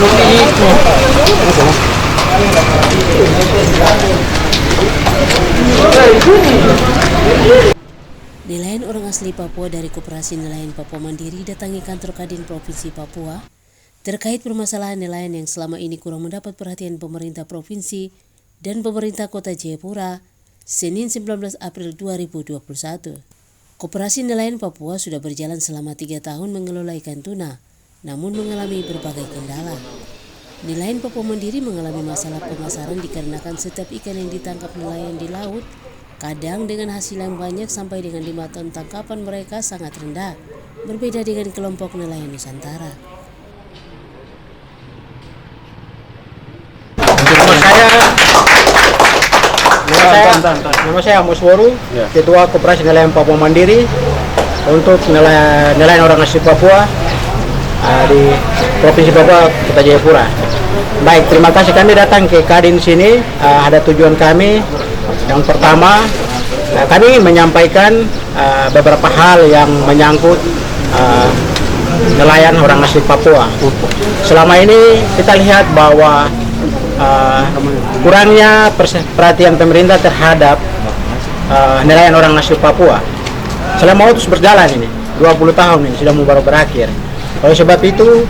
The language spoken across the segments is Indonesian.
Nelayan orang asli Papua dari Koperasi Nelayan Papua Mandiri datangi kantor Kadin Provinsi Papua terkait permasalahan nelayan yang selama ini kurang mendapat perhatian pemerintah provinsi dan pemerintah Kota Jayapura, Senin 19 April 2021. Koperasi Nelayan Papua sudah berjalan selama 3 tahun mengelola ikan tuna, namun mengalami berbagai kendala. Nelayan Papua Mandiri mengalami masalah pemasaran dikarenakan setiap ikan yang ditangkap nelayan di laut kadang dengan hasil yang banyak sampai dengan 5 ton tangkapan mereka sangat rendah, berbeda dengan kelompok nelayan Nusantara. Nama saya Amos Woru, Ketua Koperasi Nelayan Papua Mandiri untuk nelayan orang asli Papua di Provinsi Papua, Kota Jayapura. Baik, terima kasih kami datang ke Kadin sini. Ada tujuan kami. Yang pertama, kami ingin menyampaikan beberapa hal yang menyangkut nelayan orang asli Papua. Selama ini kita lihat bahwa kurangnya perhatian pemerintah terhadap nelayan orang asli Papua. Selama terus berjalan ini, 20 tahun ini sudah mau baru berakhir. Oleh sebab itu,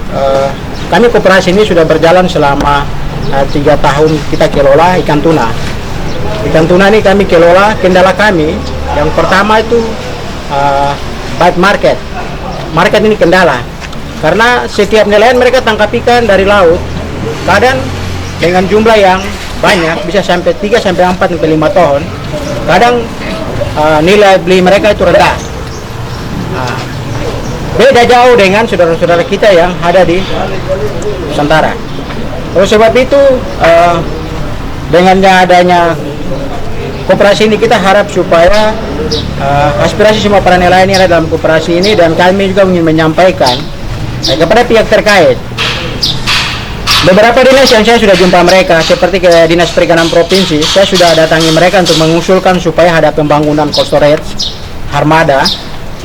kami koperasi ini sudah berjalan selama 3 tahun kita kelola ikan tuna. Ikan tuna ini kami kelola, kendala kami yang pertama itu bad market. Market ini kendala, karena setiap nelayan mereka tangkap ikan dari laut, kadang dengan jumlah yang banyak, bisa sampai 3, sampai 4, sampai 5 ton. Kadang nilai beli mereka itu rendah. Beda jauh dengan saudara-saudara kita yang ada di Nusantara. Oleh sebab itu, dengan adanya koperasi ini kita harap supaya aspirasi semua para nelayan yang ada dalam koperasi ini, dan kami juga ingin menyampaikan kepada pihak terkait. Beberapa dinas yang saya sudah jumpa mereka, seperti ke Dinas Perikanan Provinsi, saya sudah datangi mereka untuk mengusulkan supaya ada pembangunan cold storage armada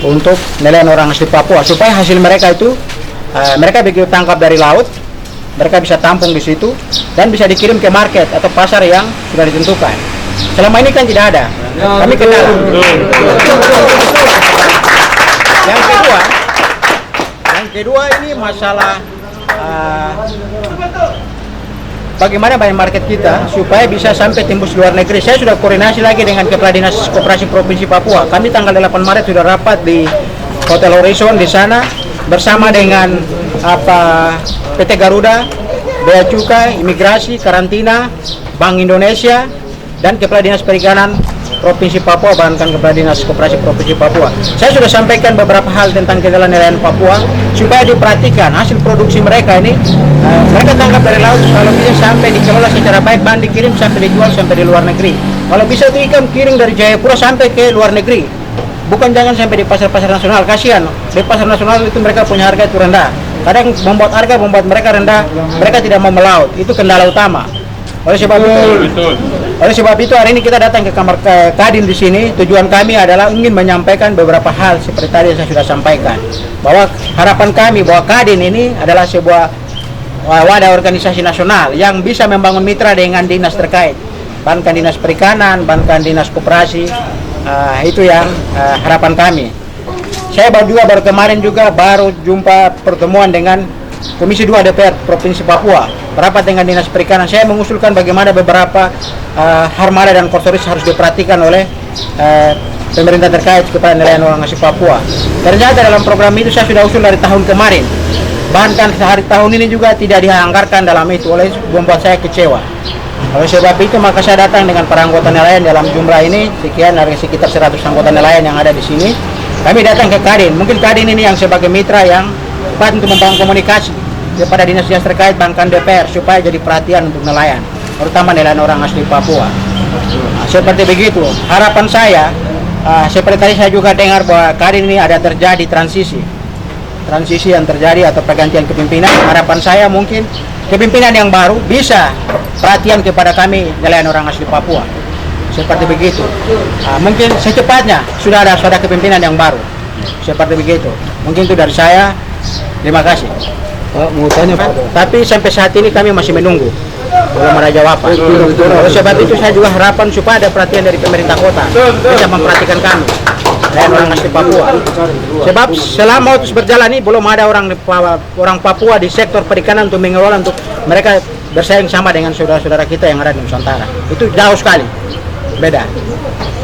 untuk nelayan orang asli Papua, supaya hasil mereka itu mereka begitu tangkap dari laut, mereka bisa tampung di situ dan bisa dikirim ke market atau pasar yang sudah ditentukan. Selama ini kan tidak ada. Kami kendala. Yang kedua ini masalah bagaimana bayar market kita supaya bisa sampai tembus luar negeri. Saya sudah koordinasi lagi dengan Kepala Dinas Koperasi Provinsi Papua. Kami tanggal 8 Maret sudah rapat di Hotel Horizon di sana bersama dengan PT Garuda, Bea Cukai, Imigrasi, Karantina, Bank Indonesia, dan Kepala Dinas Perikanan Provinsi Papua, bahkan Kepala Dinas Koperasi Provinsi Papua. Saya sudah sampaikan beberapa hal tentang kendala nelayan Papua supaya diperhatikan hasil produksi mereka ini. Mereka tangkap dari laut, kalau bisa sampai dikelola secara baik, bahan dikirim sampai dijual sampai di luar negeri. Kalau bisa itu ikan kirim dari Jayapura sampai ke luar negeri. Bukan jangan sampai di pasar-pasar nasional. Kasihan, di pasar nasional itu mereka punya harga itu rendah. Kadang membuat mereka rendah, mereka tidak mau melaut. Itu kendala utama. Oleh sebab itu hari ini kita datang ke kamar Kadin di sini. Tujuan kami adalah ingin menyampaikan beberapa hal seperti tadi yang saya sudah sampaikan, bahwa harapan kami bahwa Kadin ini adalah sebuah wadah organisasi nasional yang bisa membangun mitra dengan dinas terkait, bahkan Dinas Perikanan, bahkan Dinas Koperasi. Itu yang harapan kami. Saya baru kemarin juga jumpa pertemuan dengan Komisi 2 DPR Provinsi Papua, rapat dengan Dinas Perikanan. Saya mengusulkan bagaimana beberapa armada dan kostoris harus diperhatikan oleh pemerintah terkait kepada nelayan orang asli Papua. Ternyata dalam program itu saya sudah usul dari tahun kemarin. Bahkan sehari tahun ini juga tidak dianggarkan dalam itu, oleh membuat saya kecewa. Oleh sebab itu maka saya datang dengan para anggota nelayan dalam jumlah ini sekian, ada sekitar 100 anggota nelayan yang ada di sini. Kami datang ke Kadin. Mungkin Kadin ini yang sebagai mitra yang tepat untuk membangun komunikasi kepada dinas-dinas terkait, bahkan DPR, supaya jadi perhatian untuk nelayan, terutama nelayan orang asli Papua. Seperti begitu. Harapan saya, seperti tadi saya juga dengar bahwa Kadin ini ada terjadi transisi yang terjadi atau pergantian kepemimpinan. Harapan saya mungkin kepemimpinan yang baru bisa perhatian kepada kami nelayan orang asli Papua. Seperti begitu. Mungkin secepatnya sudah ada kepemimpinan yang baru. Seperti begitu. Mungkin itu dari saya. Terima kasih. Pak, mau tanya Pak. Tapi sampai saat ini kami masih menunggu, belum ada jawaban. Oleh sebab itu saya juga harapan supaya ada perhatian dari pemerintah kota bisa memperhatikan kami dan orang asli Papua. Sebab selama terus berjalan ini belum ada orang Papua di sektor perikanan untuk mengelola, untuk mereka bersaing sama dengan saudara-saudara kita yang ada di Nusantara. Itu jauh sekali beda.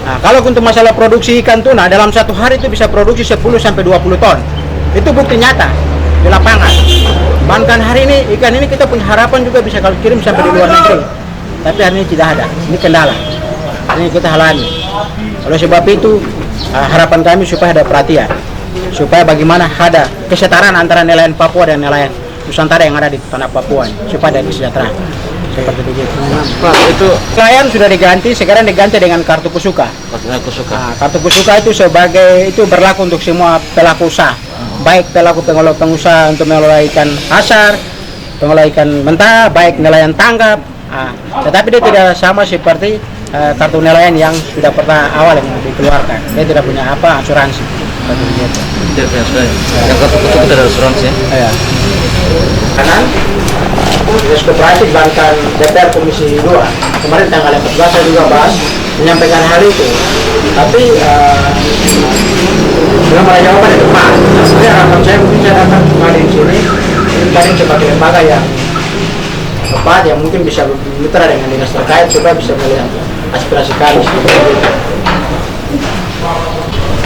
Nah, kalau untuk masalah produksi ikan tuna, dalam satu hari itu bisa produksi 10-20 ton. Itu bukti nyata di lapangan. Bahkan hari ini ikan ini kita punya harapan juga bisa kalau kirim sampai di luar negeri. Tapi hari ini tidak ada. Ini kendala. Ini kita alami. Oleh sebab itu harapan kami supaya ada perhatian, supaya bagaimana ada kesetaraan antara nelayan Papua dan nelayan Nusantara yang ada di tanah Papua ini, supaya ada kesejahteraan. Seperti begitu. Pak, itu Nelayan sudah diganti, sekarang diganti dengan kartu kusuka. Nah, kartu kusuka itu itu berlaku untuk semua pelaku usaha, baik pelaku pengusaha untuk mengelola ikan asar, pengelola ikan mentah, baik nelayan tangkap. Nah, tetapi dia tidak sama seperti kartu nelayan yang sudah pernah awal yang dikeluarkan. Dia tidak punya asuransi. Seperti begitu. tidak biasa. Yang kartu kusuka tidak ada asuransi. Ya. Kanan, Dinas Koperasi Bankan DPR Komisi 2 kemarin tanggal 14 saya juga bahas menyampaikan hal itu, tapi belum ada jawaban yang tepat. Jadi harapan saya mungkin saya datang kembali di sini paling sebagai lembaga yang tepat yang mungkin bisa bermitra dengan dinas terkait supaya bisa melihat aspirasi kami.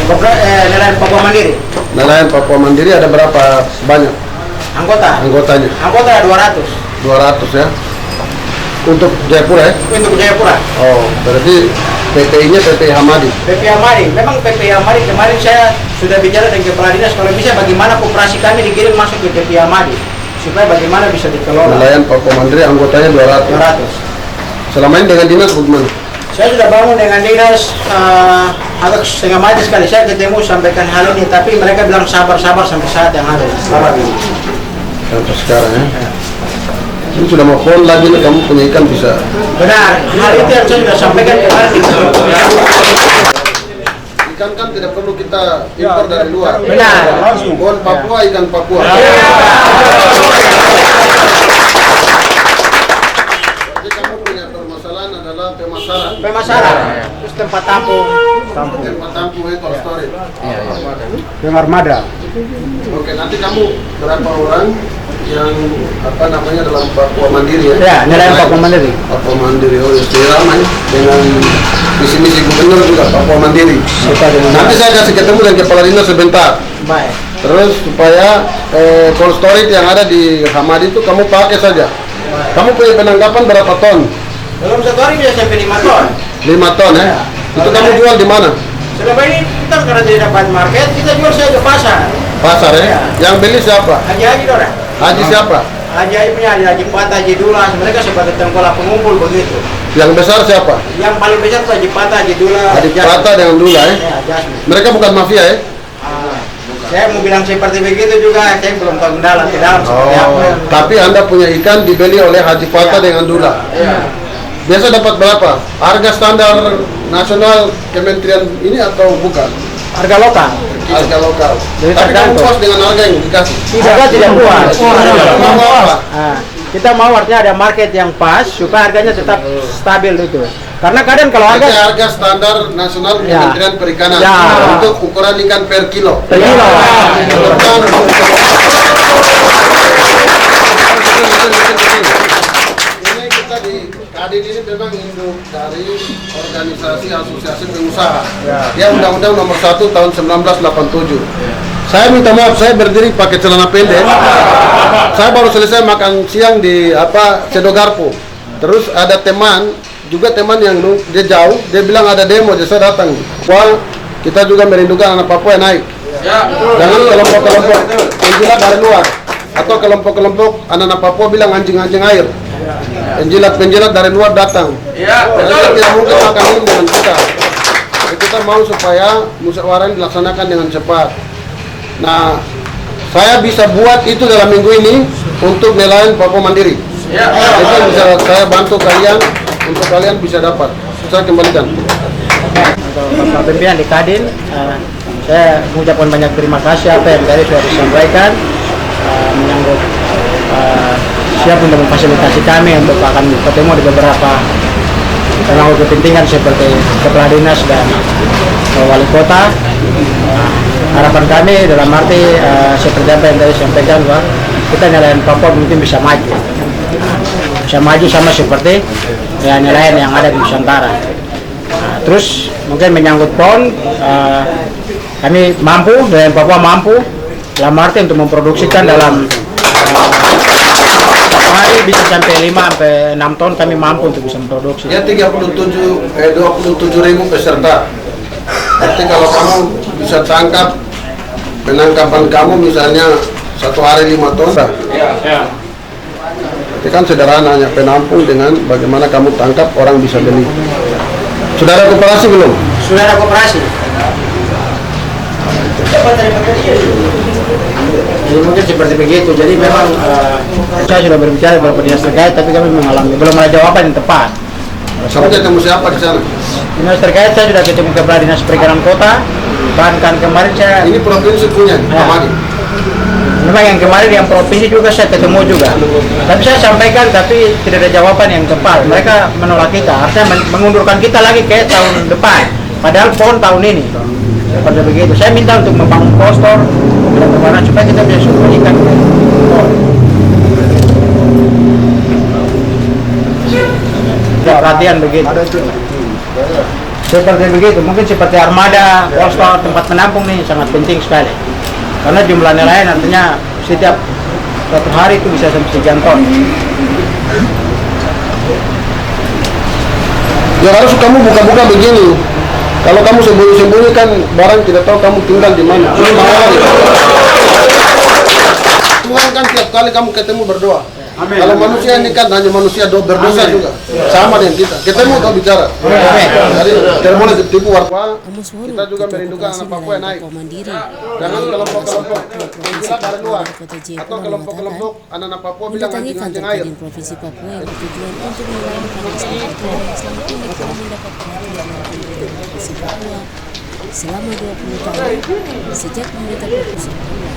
Nelayan Papua Mandiri. Nelayan Papua Mandiri ada berapa banyak anggotanya? Anggota 200. 200 ya. Untuk Jayapura ya? Untuk Jayapura. Oh, berarti PPI-nya PPI Hamadi. PPI Hamadi, memang PPI Hamadi kemarin saya sudah bicara dengan Kepala Dinas kalau bisa bagaimana koperasi kami dikirim masuk ke PPI Hamadi supaya bagaimana bisa dikelola. Nelayan Papua Mandiri anggotanya 200. Selama ini dengan dinas bagaimana? Saya sudah bangun dengan dinas agak setengah mati sekali. Saya ketemu sampaikan hal ini, tapi mereka bilang sabar-sabar sampai saat yang ada. Sabar ini. Sampai sekarang ya. Ini sudah mau pon lagi nih, kamu punya ikan bisa. Benar, hal itu yang saya sudah sampaikan kemarin di Ikan kan tidak perlu kita impor dari luar. Benar. Pon Papua, ikan Papua. Berarti kamu punya permasalahan adalah pemasaran. Pemasaran, terus tempat tampung. Tempat tampung itu storage. Armada. Oke, nanti kamu berapa orang yang dalam Papua Mandiri ya? Ya, nelayan Papua Mandiri. Papua Mandiri, oh ya, ramai dengan misi-misi gubernur juga Papua Mandiri. Nanti saya kasih ketemu dengan Kepala Dinas sebentar. Baik. Terus supaya cold storage yang ada di Hamadi itu kamu pakai saja. Kamu punya penangkapan berapa ton? Dalam satu hari bisa sampai 5 ton. 5 ton ya? Itu kamu jual di mana? Selama ini kita karena tidak dapat market, kita jual saja ke pasar. Pasar ya? Yang beli siapa? Haji Dora. Haji siapa? Haji punya Haji Patah, Haji Dula, mereka sebagai tengkorak pengumpul begitu. Yang besar siapa? Yang paling besar itu Haji Patah, Haji Dula. Haji Patah dengan Dula ya? Ya, Jasmine. Mereka bukan mafia ya? Saya mau bilang seperti begitu juga, saya belum tahu dalam seperti apa. Tapi Anda punya ikan dibeli oleh Haji Patah dengan Dula. Iya. Biasa dapat berapa? Harga standar nasional Kementerian ini atau bukan? Harga lokal. Harga lokal. Jadi Tapi kamu tergantung. puas dengan harga yang dikasih? Tidak puas. Kamu mau apa? Kita mau artinya ada market yang pas supaya harganya tetap stabil itu. Karena kadang kalau Harga harga standar nasional Ya. Kementerian Perikanan Ya. untuk ukuran ikan per kilo. per kilo. Ini kita di Kadin ini memang induk dari organisasi asosiasi pengusaha. Ya, Undang-Undang Nomor 1 tahun 1987. Saya minta maaf, saya berdiri pakai celana pendek. Saya baru selesai makan siang di Sedogarpo. Terus ada teman yang dia jauh, dia bilang ada demo, jadi saya datang. Wah, kita juga merindukan anak Papua yang naik. Jangan kelompok-kelompok penjilat dari luar atau kelompok-kelompok anak-anak Papua bilang anjing-anjing air. Penjilat dari luar datang. Kita tidak mungkin makan ini dengan kita. Kita mau supaya musyawarah dilaksanakan dengan cepat. Nah, saya bisa buat itu dalam minggu ini untuk nelayan Papua Mandiri. Itu bisa saya bantu kalian untuk kalian bisa dapat. Saya kembalikan. Untuk Bapak Pimpinan di Kadin, saya mengucapkan banyak terima kasih apa yang tadi sudah disampaikan menyangkut siap untuk memfasilitasi kami untuk akan bertemu di beberapa pemangku kepentingan seperti kepala dinas dan wali kota. Harapan kami dalam arti seperti apa yang tadi sampaikan, Pak, kita nelayan Papua mungkin bisa maju sama seperti ya nelayan yang ada di Nusantara. Terus mungkin menyangkut PON, kami mampu, nelayan Papua mampu dalam arti untuk memproduksikan dalam hari bisa sampai 5 sampai 6 ton kami mampu untuk bisa memproduksi. Ya 27.000 peserta. Berarti kalau kamu bisa tangkap penangkapan kamu misalnya satu hari 5 ton. Ya. Itu kan sederhana, hanya penampung dengan bagaimana kamu tangkap orang bisa beli. Sudah ada koperasi belum? Sudah ada koperasi. Jadi mungkin seperti begitu. Jadi memang saya sudah berbicara beberapa dinas terkait, tapi kami mengalami belum ada jawaban yang tepat. Kamu ketemu siapa di sana? Dinas terkait saya sudah ketemu kepala dinas perikanan kota. Bahkan kemarin saya Ini provinsi punya, Pak. memang yang kemarin yang provinsi juga saya ketemu juga. Tapi saya sampaikan tapi tidak ada jawaban yang tepat. Mereka menolak kita, artinya mengundurkan kita lagi ke tahun depan. Padahal PON tahun ini. Seperti begitu. Saya minta untuk membangun postor dan bagaimana supaya kita bisa sumberkan PON. Perhatian begitu. Seperti begitu. Mungkin seperti armada, postor, tempat menampung nih sangat penting sekali. Karena jumlah nelayan artinya setiap satu hari itu bisa sampai sekian ton. Ya harus kamu buka-buka begini. Kalau kamu sembunyi-sembunyi kan barang tidak tahu kamu tinggal di mana. Tuhan kan tiap kali kamu ketemu berdoa. Amin. Kalau manusia ini kan hanya manusia berdosa juga. Sama dengan kita. Ketemu kau bicara. Jadi tidak boleh ditipu warga. Amos Woro, Kita juga Ketua merindukan Koperasi anak Papua yang Nelayan naik. Papua Mandiri. Jangan kelompok-kelompok Provinsi gila dari luar Kota atau Jayapura kelompok-kelompok anak-anak Papua bilang mendatangi kantor anjing-anjing air. Kadin Provinsi Papua yang bertujuan untuk melayani para masyarakat yang selama ini telah mendapat perhatian dari pemerintah Provinsi Papua selama 20 tahun sejak pemerintah Provinsi Papua.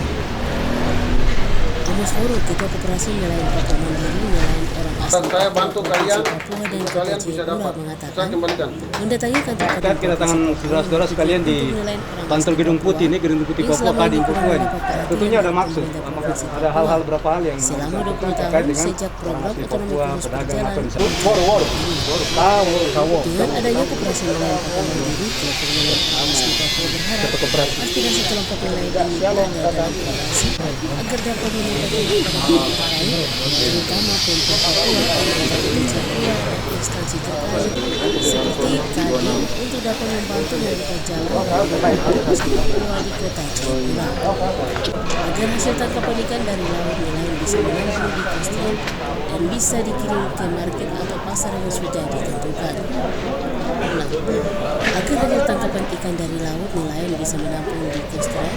Amos Woro, Ketua Koperasi Nelayan Papua Mandiri, nelayan orang asli Saya bantu kalian, Papua dan Kota kalian bisa Jayapura dapat. mengatakan Saya kembalikan. mendatangi kantor Kadin Terkait kedatangan saudara-saudara sekalian di kantor Gedung Putih ini, Gedung Putih Papua, Kadin Papua ini, tentunya ada maksud, ada hal-hal berapa hal yang selama 20 terkait tahun dengan sejak program di otonomi Papua, khusus pedagang berjalan. apa di sana. Dengan adanya koperasi nelayan Papua Mandiri, kelompok nelayan asli Papua berharap aspirasi kelompok nelayan ini ada dalam koperasi agar dapat meningkatkan kepada lain, terutama Pemprov Papua, pemerintah Provinsi Papua, dan instansi terkait seperti Kadin untuk dapat membantu membuka jalan koperasi Papua di Kota Jayapura agar hasil tangkapan ikan dari laut nelayan bisa menampung di kostian dan bisa dikirim ke market atau pasar yang sudah ditentukan. Agar hasil tangkapan ikan dari laut nelayan bisa menampung di kostian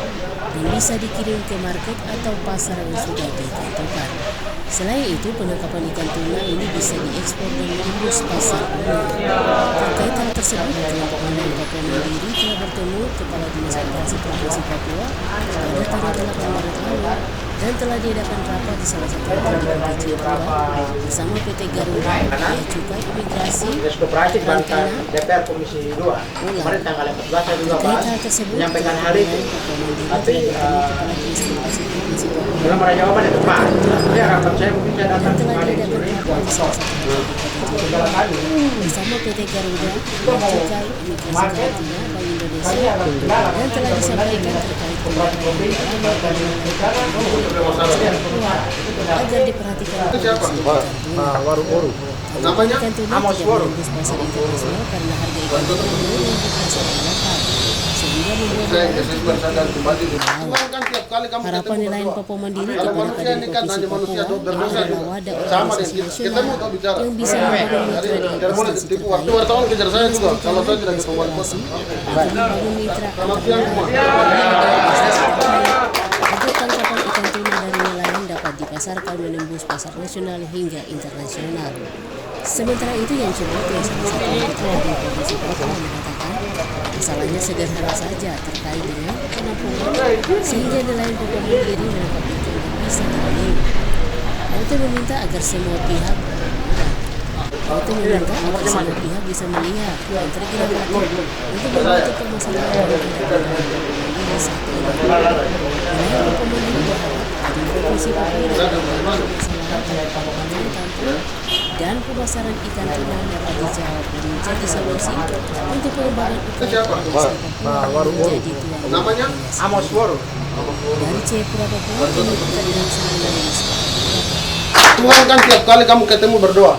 dan bisa dikirim ke market atau pasar yang sudah ditentukan. Selain itu, penangkapan ikan tuna ini bisa diekspor dan menembus pasar dunia. Terkait hal tersebut, kelompok nelayan Papua Mandiri telah bertemu Kepala Dinas Koperasi Provinsi Papua pada tanggal 8 Maret lalu dan telah diadakan rapat di salah satu hotel di Kota Jayapura bersama PT Garuda, Bea Cukai, Imigrasi, Perikanan, DPR Komisi 2. Kemarin tanggal 14 saya juga Terkait hal tersebut, menyampaikan hari itu. Papua Mandiri Tapi telah bertemu Kepala Dinas Koperasi Provinsi Papua belum ada jawaban yang tepat. Jadi harapan saya mungkin saya dan datang telah kemarin diadakan sore rapat di salah satu hotel di Kota Jayapura bersama PT Garuda, Bea Cukai, Imigrasi Karantina, Bank Indonesia dan telah disampaikan terkait agar diperhatikan Namanya ikan tuna tidak menembus pasar internasional karena harga ikan tuna menurun di pasar lokal sehingga membuat Tuhan kan tiap kali kamu harapan ketemu nelayan berdoa. Papua Mandiri Kalau kepada manusia Kadin ini kan Provinsi hanya manusia Papua berdosa adalah juga. wadah Sama organisasi dengan kita. nasional Ketemu kau bicara. yang bisa membangun mitra Jadi dengan tidak boleh instansi ditipu. terkait Waktu wartawan kejar saya juga. Kalau saya tidak ketemu wali kota. untuk membangun mitra Selamat siang semua. agar tangkapan ikan tuna dari nelayan dapat dipasarkan menembus pasar nasional hingga internasional. Sementara itu yang salah satu anggota Kadin Provinsi Papua mengatakan masalahnya sederhana saja terkait dengan penampungan sehingga nelayan Papua Mandiri menangkap ikan yang bisa dikirim. LT meminta agar semua pihak bisa melihat dan tergerak untuk membantu permasalahan yang ada saat ini. Nelayan Pemandiri berharap di Provinsi Papua dapat membantu permasalahan kampung dan pemasaran ikan tuna dapat dijawab dan menjadi solusi untuk pengembangan ukm menjadi tuan Namanya Amos Woro. dari Jayapura Papua. Ini pertandingan selanjutnya. Tuhan kan tiap kali kamu ketemu berdoa.